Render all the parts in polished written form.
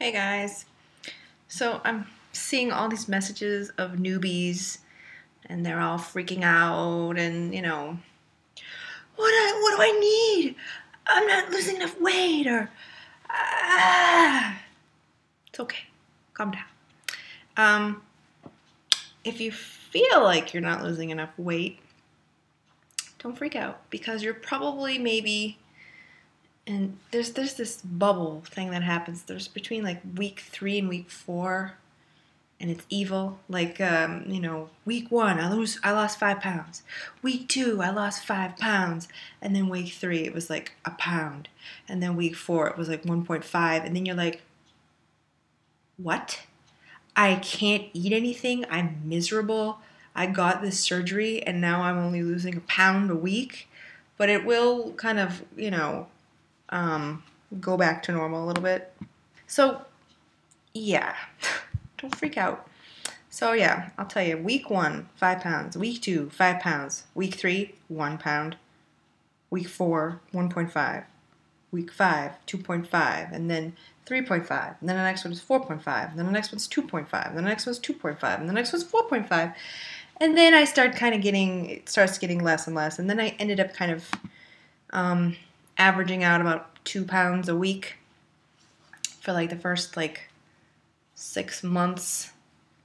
Hey guys. So I'm seeing all these messages of newbies and they're all freaking out and what do I need? I'm not losing enough weight or ah. It's okay. Calm down. Um if you feel like you're not losing enough weight, don't freak out because you're probably maybe and there's this bubble thing that happens. There's between like week 3 and week 4 and it's evil. Like, week 1, I lost 5 pounds. Week 2, I lost 5 pounds. And then week 3, it was like a pound. And then week 4, it was like 1.5. And then you're like, what? I can't eat anything. I'm miserable. I got this surgery and now I'm only losing a pound a week. But it will kind of, go back to normal a little bit. So, yeah, don't freak out. So yeah, I'll tell you, week 1, 5 pounds. Week 2, 5 pounds. Week 3, 1 pound. Week 4, 1.5. Week 5, 2.5. And then 3.5. And then the next one is 4.5. And then the next one's 2.5. And then the next one's 2.5. And the next one's 4.5. And then I start it starts getting less and less. And then I ended up kind of averaging out about 2 pounds a week for like the first 6 months.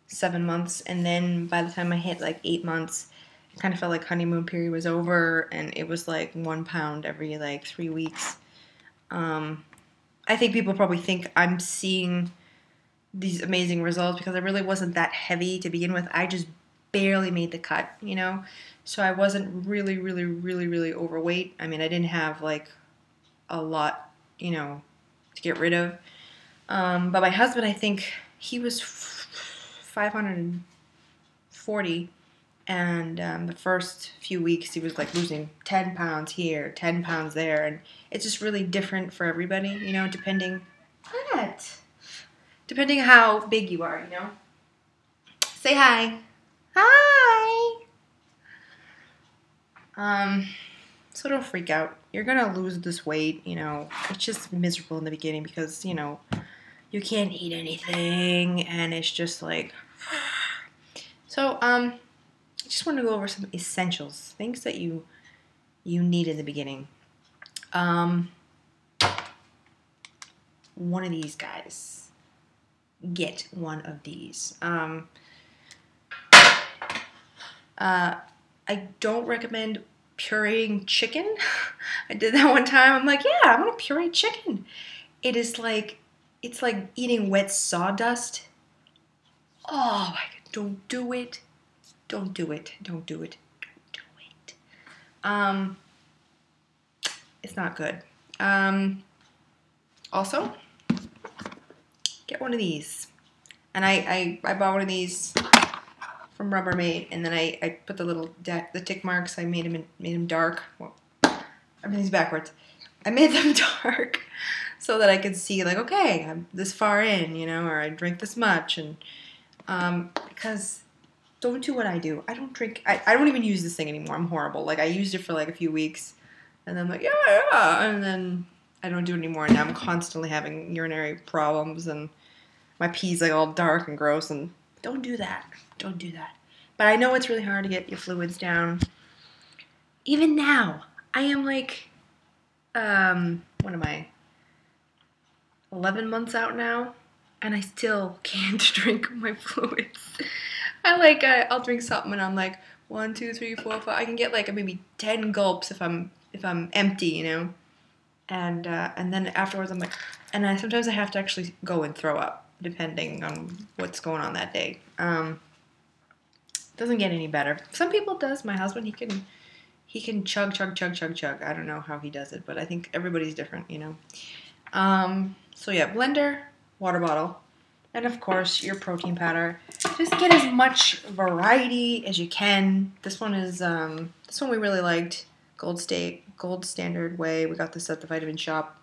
7 months, and then by the time I hit like 8 months, it kind of felt like honeymoon period was over, and it was like 1 pound every like 3 weeks. I think people probably think I'm seeing these amazing results because I really wasn't that heavy to begin with. I just barely made the cut, so I wasn't really, really, really, really overweight. I mean, I didn't have like a lot, to get rid of. But my husband, I think he was 540, and the first few weeks he was like losing 10 pounds here, 10 pounds there, and it's just really different for everybody, depending how big you are, Say hi. Hi. So don't freak out. You're gonna lose this weight, it's just miserable in the beginning because, you can't eat anything and it's just like so I just want to go over some essentials, things that you need in the beginning. One of these guys. Get one of these. I don't recommend pureeing chicken. I did that one time. I'm like, yeah, I'm gonna puree chicken. It's like eating wet sawdust. Oh my god, don't do it. Don't do it. Don't do it. Don't do it. It's not good. Also, get one of these. And I bought one of these from Rubbermaid, and then I put the tick marks. I made them dark. Well, everything's backwards. I made them dark so that I could see like, okay, I'm this far in, or I drink this much, and because don't do what I do. I don't drink. I don't even use this thing anymore. I'm horrible. Like I used it for like a few weeks, and then I'm like yeah, and then I don't do it anymore. And now I'm constantly having urinary problems, and my pee's like all dark and gross. And don't do that. Don't do that. But I know it's really hard to get your fluids down. Even now, I am like, what am I? 11 months out now, and I still can't drink my fluids. I'll drink something and I'm like 1, 2, 3, 4, 5. I can get like maybe 10 gulps if I'm empty, and then afterwards I'm like, and sometimes I have to actually go and throw up depending on what's going on that day. Doesn't get any better. Some people it does. My husband, he can chug. I don't know how he does it, but I think everybody's different, So yeah, blender, water bottle, and of course your protein powder. Just get as much variety as you can. This one we really liked. Gold Standard Whey. We got this at the Vitamin Shop.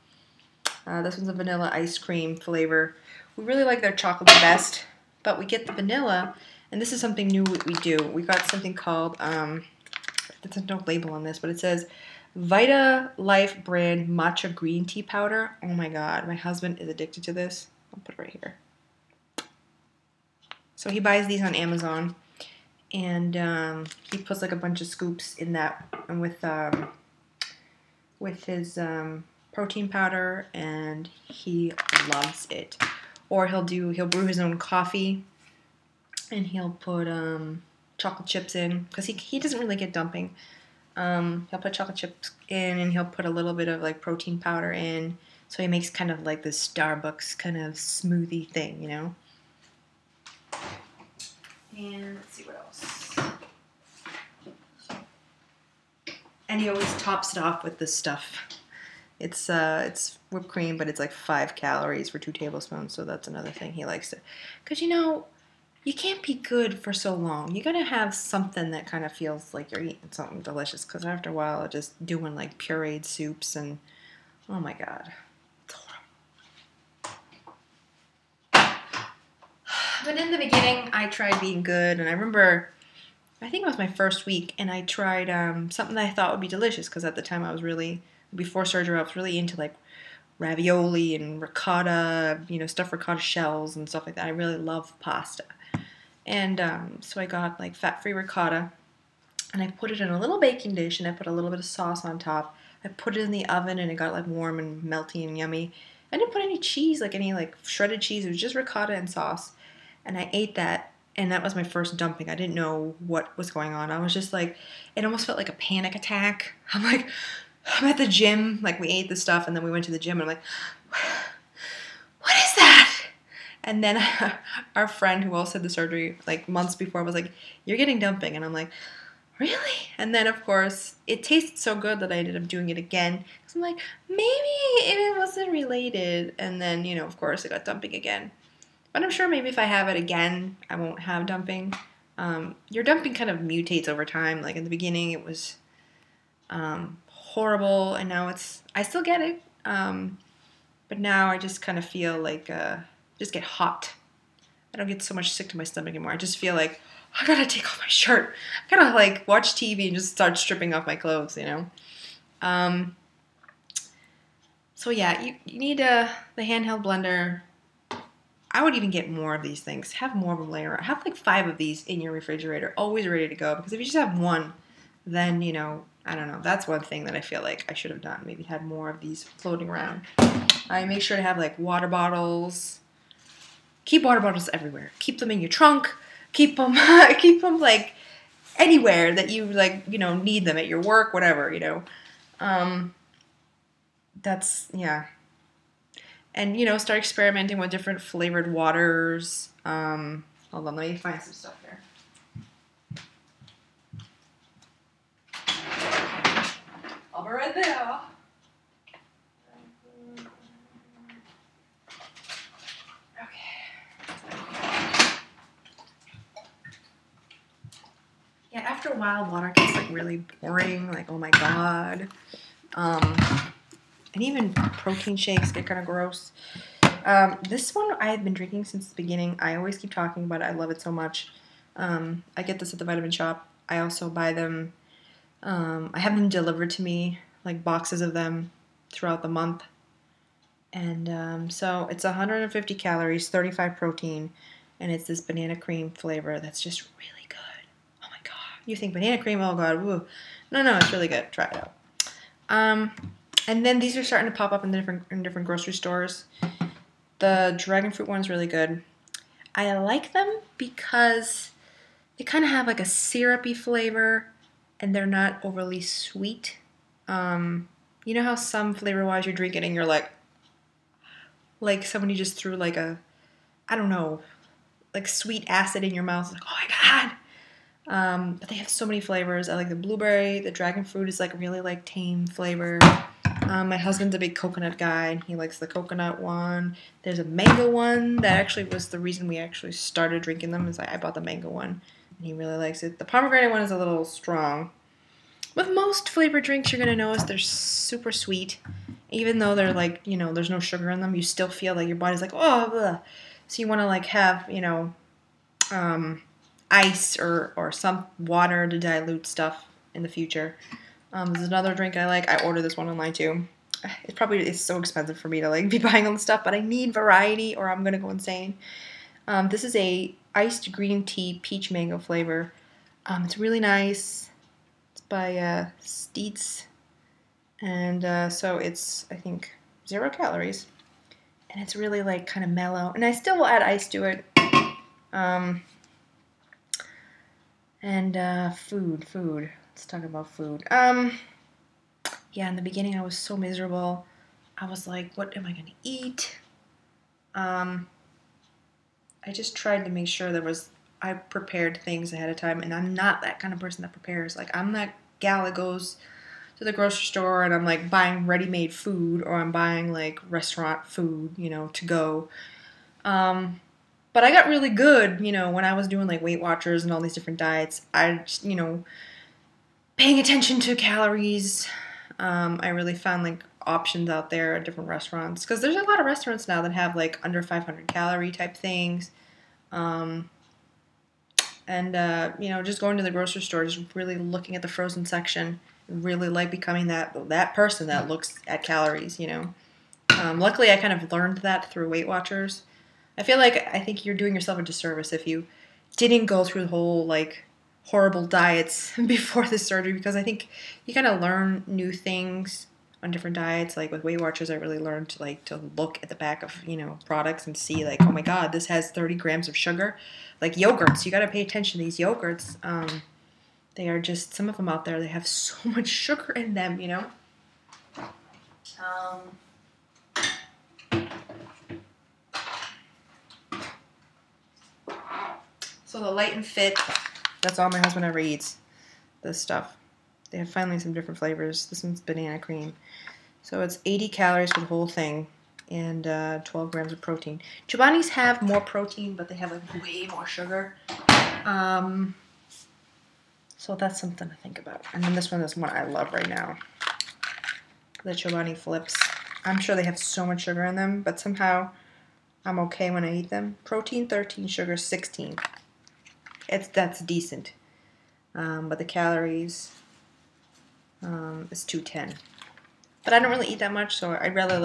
This one's a vanilla ice cream flavor. We really like their chocolate the best, but we get the vanilla, and this is something new we do. We got something called there's no label on this, but it says Vita Life brand matcha green tea powder. Oh my god, my husband is addicted to this. I'll put it right here. So he buys these on Amazon, and he puts like a bunch of scoops in that, and with his protein powder, and he loves it. Or he'll brew his own coffee, and he'll put chocolate chips in, because he doesn't really get dumping. He'll put chocolate chips in, and he'll put a little bit of like protein powder in, so he makes kind of like this Starbucks kind of smoothie thing, you know. And let's see what else. And he always tops it off with this stuff. It's whipped cream, but it's like 5 calories for 2 tablespoons, so that's another thing he likes to. Because, you know, you can't be good for so long. You gotta have something that kind of feels like you're eating something delicious, because after a while, just doing like pureed soups and, oh my God. It's horrible. But in the beginning, I tried being good, and I remember, I think it was my first week, and I tried something that I thought would be delicious, because at the time I was really, before surgery, I was really into like ravioli and ricotta, you know, stuffed ricotta shells and stuff like that. I really love pasta. And so I got like fat-free ricotta, and I put it in a little baking dish, and I put a little bit of sauce on top. I put it in the oven, and it got like warm and melty and yummy. I didn't put any cheese, like any like shredded cheese. It was just ricotta and sauce. And I ate that, and that was my first dumping. I didn't know what was going on. I was just like, it almost felt like a panic attack. I'm like, I'm at the gym, like we ate the stuff, and then we went to the gym, and I'm like, what is that? And then our friend who also had the surgery like months before was like, you're getting dumping. And I'm like, really? And then, of course, it tasted so good that I ended up doing it again. So I'm like, maybe it wasn't related. And then, you know, of course, I got dumping again. But I'm sure maybe if I have it again, I won't have dumping. Your dumping kind of mutates over time. Like in the beginning, it was horrible, and now I still get it. But now I just kind of feel like, just get hot. I don't get so much sick to my stomach anymore. I just feel like, I gotta take off my shirt. I gotta like watch TV and just start stripping off my clothes, you know. So yeah, you need the handheld blender. I would even get more of these things. Have more of them laying around. Have like 5 of these in your refrigerator, always ready to go. Because if you just have one, then, you know, I don't know. That's one thing that I feel like I should have done. Maybe had more of these floating around. I make sure to have like water bottles. Keep water bottles everywhere. Keep them in your trunk. Keep them like anywhere that you like, you know, need them at your work, whatever, you know. That's, yeah. And, you know, start experimenting with different flavored waters. Hold on, let me find some stuff here. I'll be right there. Yeah, after a while, water gets like really boring. Like, oh my God. And even protein shakes get kind of gross. This one I've been drinking since the beginning. I always keep talking about it. I love it so much. I get this at the vitamin shop. I also buy them. I have them delivered to me, like boxes of them throughout the month. And so it's 150 calories, 35 protein, and it's this banana cream flavor that's just really good. Oh my God. You think banana cream, oh God, woo. No, it's really good. Try it out. And then these are starting to pop up in different grocery stores. The dragon fruit one's really good. I like them because they kind of have like a syrupy flavor, and they're not overly sweet. You know how some flavor-wise you're drinking and you're like somebody just threw like a, I don't know, like sweet acid in your mouth. Like, oh my God. But they have so many flavors. I like the blueberry. The dragon fruit is like really like tame flavor. My husband's a big coconut guy, and he likes the coconut one. There's a mango one that actually was the reason we actually started drinking them. Is I bought the mango one, and he really likes it. The pomegranate one is a little strong. With most flavored drinks, you're gonna notice they're super sweet, even though they're like, you know, there's no sugar in them. You still feel like your body's like, oh, bleh. So you want to like have, you know, ice or some water to dilute stuff in the future. There's another drink I like. I ordered this one online too. It probably is so expensive for me to like be buying all the stuff, but I need variety or I'm gonna go insane. This is a iced green tea peach mango flavor. It's really nice. It's by Steets, and so it's, I think, 0 calories, and it's really like kind of mellow. And I still will add ice to it. Food. Let's talk about food. Yeah, in the beginning I was so miserable. I was like, what am I gonna eat? I just tried to make sure I prepared things ahead of time, and I'm not that kind of person that prepares. Like, I'm that gal that goes to the grocery store and I'm like buying ready-made food, or I'm buying like restaurant food, to go. But I got really good, when I was doing like Weight Watchers and all these different diets. I just, paying attention to calories. I really found like options out there at different restaurants, because there's a lot of restaurants now that have like under 500 calorie type things. Just going to the grocery store, just really looking at the frozen section, really like becoming that person that looks at calories. Luckily, I kind of learned that through Weight Watchers. I think you're doing yourself a disservice if you didn't go through the whole like horrible diets before the surgery, because I think you kind of learn new things on different diets. Like with Weight Watchers, I really learned to look at the back of products and see like, oh my god, this has 30 grams of sugar. Like yogurts, you got to pay attention to these yogurts. They are just, some of them out there, they have so much sugar in them. So the Light and Fit, that's all my husband ever eats, this stuff. They have finally some different flavors. This one's banana cream. So it's 80 calories for the whole thing, and 12 grams of protein. Chobani's have more protein, but they have like way more sugar. So that's something to think about. And then this one is one I love right now. The Chobani Flips. I'm sure they have so much sugar in them, but somehow I'm okay when I eat them. Protein 13, sugar 16. That's decent. But the calories is 210. But I don't really eat that much, so I'd rather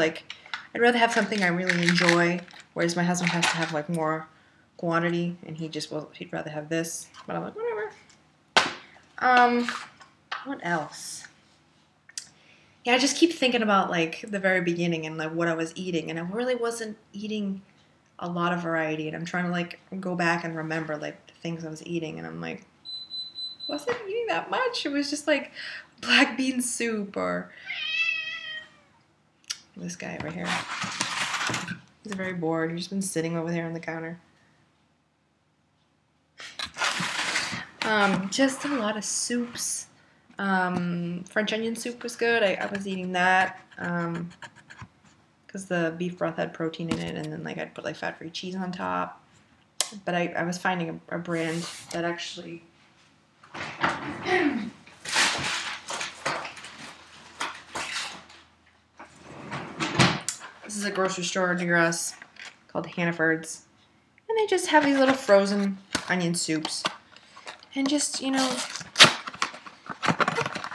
have something I really enjoy, whereas my husband has to have like more quantity, and he'd rather have this. But I'm like, whatever. What else? Yeah, I just keep thinking about like the very beginning and like what I was eating, and I really wasn't eating a lot of variety, and I'm trying to like go back and remember like the things I was eating, and I'm like, wasn't eating that much. It was just like black bean soup, or this guy over here. He's very bored. He's just been sitting over there on the counter. Just a lot of soups. French onion soup was good. I was eating that because the beef broth had protein in it, and then like I'd put like fat-free cheese on top. But I was finding a brand that actually this is a grocery store near us called Hannaford's, and they just have these little frozen onion soups. And just, you're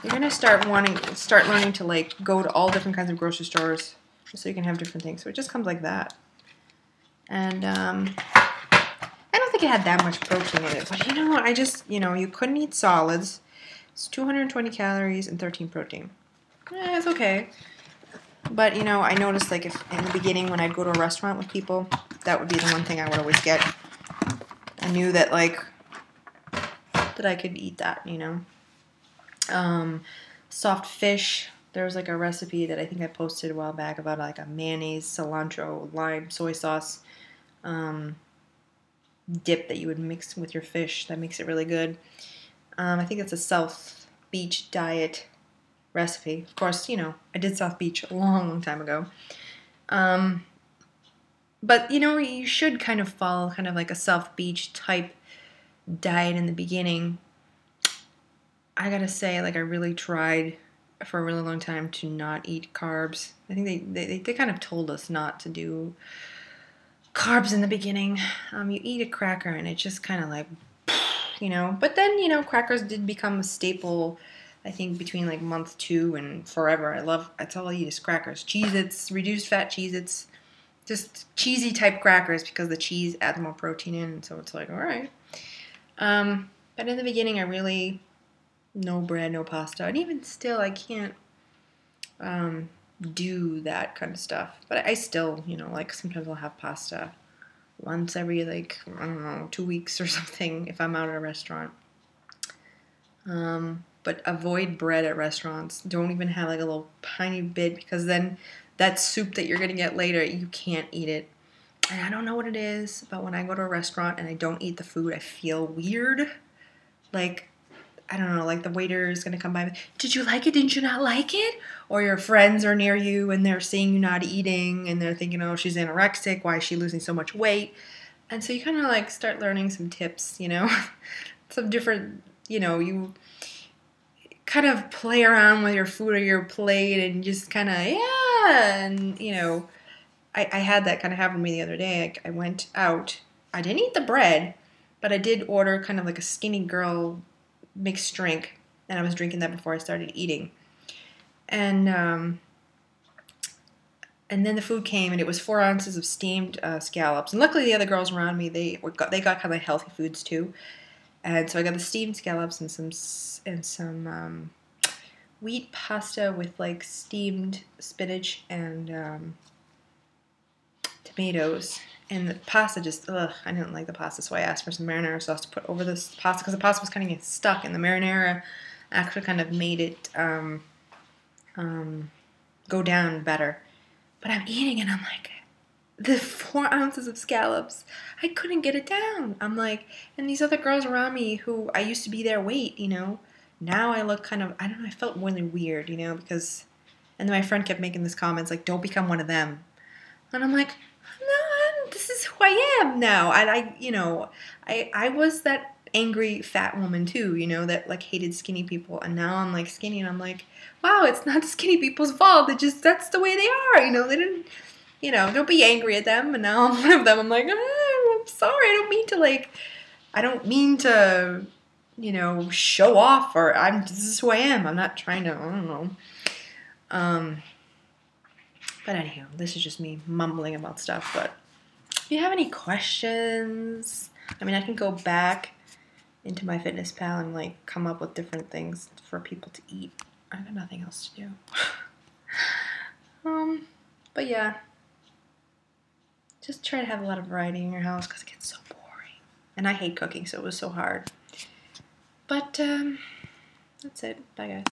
gonna start learning to like go to all different kinds of grocery stores just so you can have different things. So it just comes like that. And I don't think it had that much protein in it, but I just, you couldn't eat solids. It's 220 calories and 13 protein. It's okay. But, I noticed like if in the beginning when I'd go to a restaurant with people, that would be the one thing I would always get. I knew that like that I could eat that, soft fish. There was like a recipe that I think I posted a while back about like a mayonnaise, cilantro, lime, soy sauce dip that you would mix with your fish. That makes it really good. I think it's a South Beach diet recipe. Of course, I did South Beach a long, long time ago. But, you should kind of follow kind of like a South Beach type diet in the beginning. I gotta say, like, I really tried for a really long time to not eat carbs. I think they kind of told us not to do carbs in the beginning. You eat a cracker and it just kind of like, but then, crackers did become a staple I think between like month 2 and forever. That's all I eat is crackers. Cheez-Its, reduced fat Cheez-Its, just cheesy type crackers because the cheese adds more protein in, so it's like, all right. But in the beginning, I really, no bread, no pasta, and even still, I can't do that kind of stuff. But I still, like sometimes I'll have pasta once every, like, I don't know, 2 weeks or something if I'm out at a restaurant. But avoid bread at restaurants. Don't even have like a little tiny bit, because then that soup that you're going to get later, you can't eat it. And I don't know what it is, but when I go to a restaurant and I don't eat the food, I feel weird. Like, I don't know, like the waiter is going to come by. Did you like it? Didn't you not like it? Or your friends are near you and they're seeing you not eating and they're thinking, oh, she's anorexic. Why is she losing so much weight? And so you kind of like start learning some tips, some different, you kind of play around with your food or your plate and just kind of, yeah. And, I had that kind of happen to me the other day. I went out. I didn't eat the bread, but I did order kind of like a skinny girl mixed drink, and I was drinking that before I started eating. And then the food came, and it was 4 ounces of steamed scallops. And luckily, the other girls around me, they got kind of healthy foods too. And so I got the steamed scallops and some wheat pasta with like steamed spinach and tomatoes. And the pasta just, I didn't like the pasta, so I asked for some marinara sauce to put over this pasta, because the pasta was kind of getting stuck, and the marinara actually kind of made it go down better. But I'm eating, and I'm like, the 4 ounces of scallops, I couldn't get it down. I'm like, and these other girls around me who I used to be their weight, now I look kind of, I don't know, I felt really weird, because, and then my friend kept making this comments like, don't become one of them. And I'm like, no, this is who I am now. I was that angry fat woman too, that like hated skinny people, and now I'm like skinny, and I'm like, wow, it's not the skinny people's fault. That's the way they are, they didn't, don't be angry at them. And now I'm one of them. I'm like, I'm sorry, I don't mean to, show off, or this is who I am. I'm not trying to, I don't know. But anyhow, this is just me mumbling about stuff. But if you have any questions, I mean, I can go back into my Fitness Pal and like come up with different things for people to eat. I got nothing else to do. But yeah, just try to have a lot of variety in your house, because it gets so boring. And I hate cooking, so it was so hard. But that's it. Bye, guys.